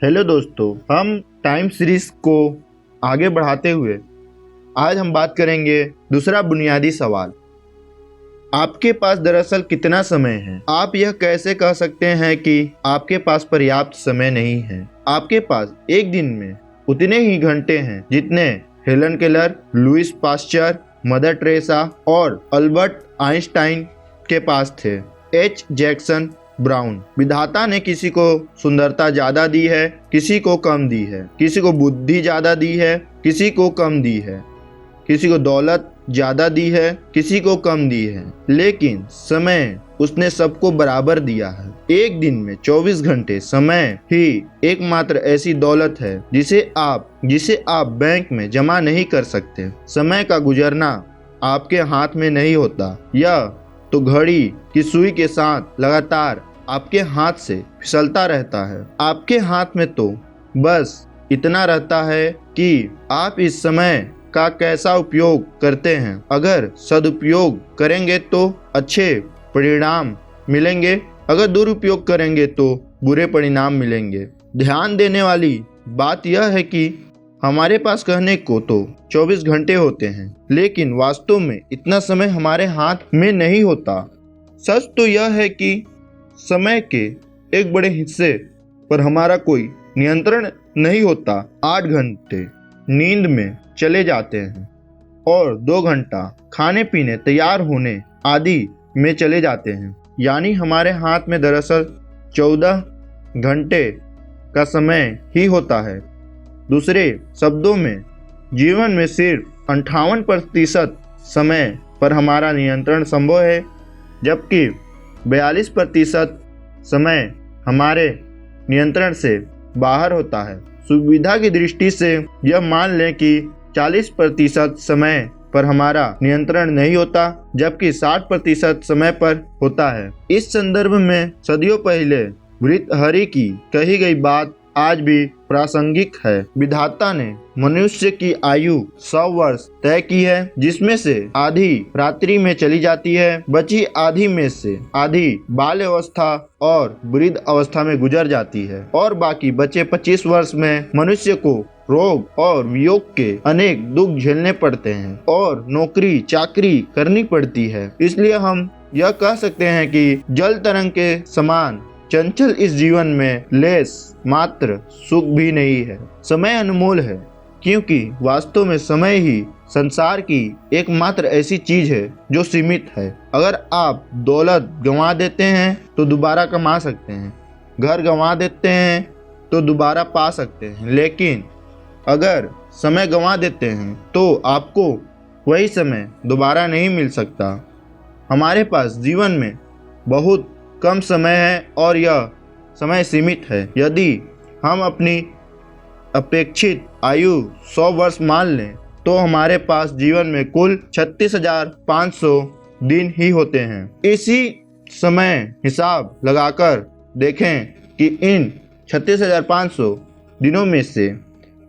Hello दोस्तों, हम time series को आगे बढ़ाते हुए आज हम बात करेंगे दूसरा बुनियादी सवाल। आपके पास दरअसल कितना समय है? आप यह कैसे कह सकते हैं कि आपके पास पर्याप्त समय नहीं है? आपके पास एक दिन में उतने ही घंटे हैं जितने Helen Keller, Louis Pasteur, Mother Teresa और अल्बर्ट आइंस्टाइन के पास थे। H Jackson Brown. विधाता ने किसी को सुंदरता ज्यादा दी है, किसी को कम दी है, किसी को बुद्धि ज्यादा दी है, किसी को कम दी है, किसी को दौलत ज्यादा दी है, किसी को कम दी है, लेकिन समय उसने सबको बराबर दिया है। एक दिन में 24 घंटे समय ही एकमात्र ऐसी दौलत है जिसे आप बैंक में जमा नहीं कर सकते। समय का गुजरना आपके हाथ में नहीं होता, यह तो घड़ी की सुई के साथ लगातार आपके हाथ से फिसलता रहता है। आपके हाथ में तो बस इतना रहता है कि आप इस समय का कैसा उपयोग करते हैं। अगर सदुपयोग करेंगे तो अच्छे परिणाम मिलेंगे, अगर दुरुपयोग करेंगे तो बुरे परिणाम मिलेंगे। ध्यान देने वाली बात यह है कि हमारे पास कहने को तो 24 घंटे होते हैं, लेकिन वास्तव में इतना समय हमारे हाथ में नहीं होता। सच तो यह है कि समय के एक बड़े हिस्से पर हमारा कोई नियंत्रण नहीं होता। 8 घंटे नींद में चले जाते हैं और 2 घंटा खाने पीने, तैयार होने आदि में चले जाते हैं। यानी हमारे हाथ में दरअसल 14 घंटे का समय ही होता है। दूसरे शब्दों में, जीवन में सिर्फ 58% समय पर हमारा नियंत्रण संभव है, जबकि 42% समय हमारे नियंत्रण से बाहर होता है। सुविधा की दृष्टि से यह मान लें कि 40% समय पर हमारा नियंत्रण नहीं होता, जबकि 60% समय पर होता है। इस संदर्भ में सदियों पहले भर्तृहरि की कही गई बात आज भी प्रासंगिक है। विधाता ने मनुष्य की आयु 100 वर्ष तय की है, जिसमें से आधी रात्रि में चली जाती है, बची आधी में से आधी बाल्य अवस्था और वृद्ध अवस्था में गुजर जाती है, और बाकी बचे 25 वर्ष में मनुष्य को रोग और वियोग के अनेक दुख झेलने पड़ते हैं और नौकरी चाकरी करनी पड़ती है। इसलिए हम यह कह सकते हैं कि जल तरंग के समान चंचल इस जीवन में लेस मात्र सुख भी नहीं है। समय अनमोल है, क्योंकि वास्तव में समय ही संसार की एकमात्र ऐसी चीज है जो सीमित है। अगर आप दौलत गंवा देते हैं तो दोबारा कमा सकते हैं, घर गंवा देते हैं तो दोबारा पा सकते हैं, लेकिन अगर समय गंवा देते हैं तो आपको वही समय दोबारा नहीं मिल सकता। हमारे पास जीवन में बहुत कम समय है और यह समय सीमित है। यदि हम अपनी अपेक्षित आयु 100 वर्ष मान लें तो हमारे पास जीवन में कुल 36,500 दिन ही होते हैं। इसी समय हिसाब लगाकर देखें कि इन 36,500 दिनों में से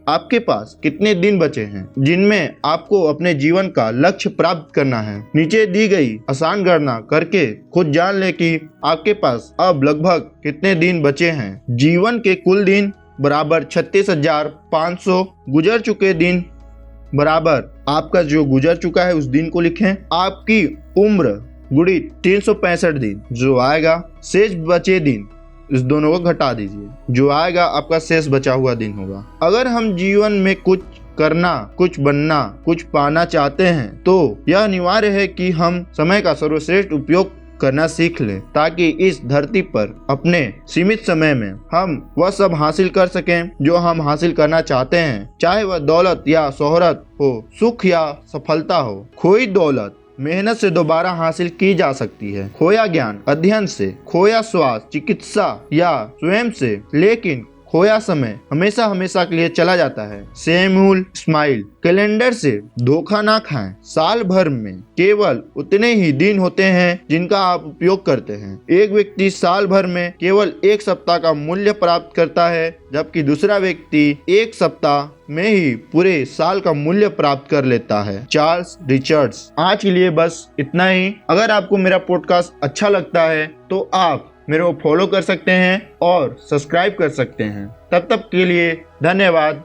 आपके पास कितने दिन बचे हैं जिनमें आपको अपने जीवन का लक्ष्य प्राप्त करना है। नीचे दी गई आसान गणना करके खुद जान लें कि आपके पास अब लगभग कितने दिन बचे हैं। जीवन के कुल दिन बराबर 36,500, गुजर चुके दिन बराबर आपका जो गुजर चुका है उस दिन को लिखें। आपकी उम्र गुड़ी 365 दिन जो आएगा, शेष बचे दिन इस दोनों को घटा दीजिए, जो आएगा आपका शेष बचा हुआ दिन होगा। अगर हम जीवन में कुछ करना, कुछ बनना, कुछ पाना चाहते हैं तो यह अनिवार्य है कि हम समय का सर्वश्रेष्ठ उपयोग करना सीख लें, ताकि इस धरती पर अपने सीमित समय में हम वह सब हासिल कर सकें जो हम हासिल करना चाहते हैं, चाहे वह दौलत या शोहरत हो, सुख या सफलता हो। खोई दौलत मेहनत से दोबारा हासिल की जा सकती है, खोया ज्ञान अध्ययन से, खोया स्वास्थ्य चिकित्सा या स्वयं से, लेकिन खोया समय हमेशा हमेशा के लिए चला जाता है। Samuel smile. कैलेंडर से धोखा ना खाएं। साल भर में केवल उतने ही दिन होते हैं जिनका आप उपयोग करते हैं। एक व्यक्ति साल भर में केवल 1 सप्ताह का मूल्य प्राप्त करता है, जबकि दूसरा व्यक्ति 1 सप्ताह में ही पूरे साल का मूल्य प्राप्त कर लेता है। Charles Richards. आज के लिए बस इतना ही। अगर आपको मेरा पॉडकास्ट अच्छा लगता है तो आप मेरे को फॉलो कर सकते हैं और सब्सक्राइब कर सकते हैं। तब तक के लिए धन्यवाद।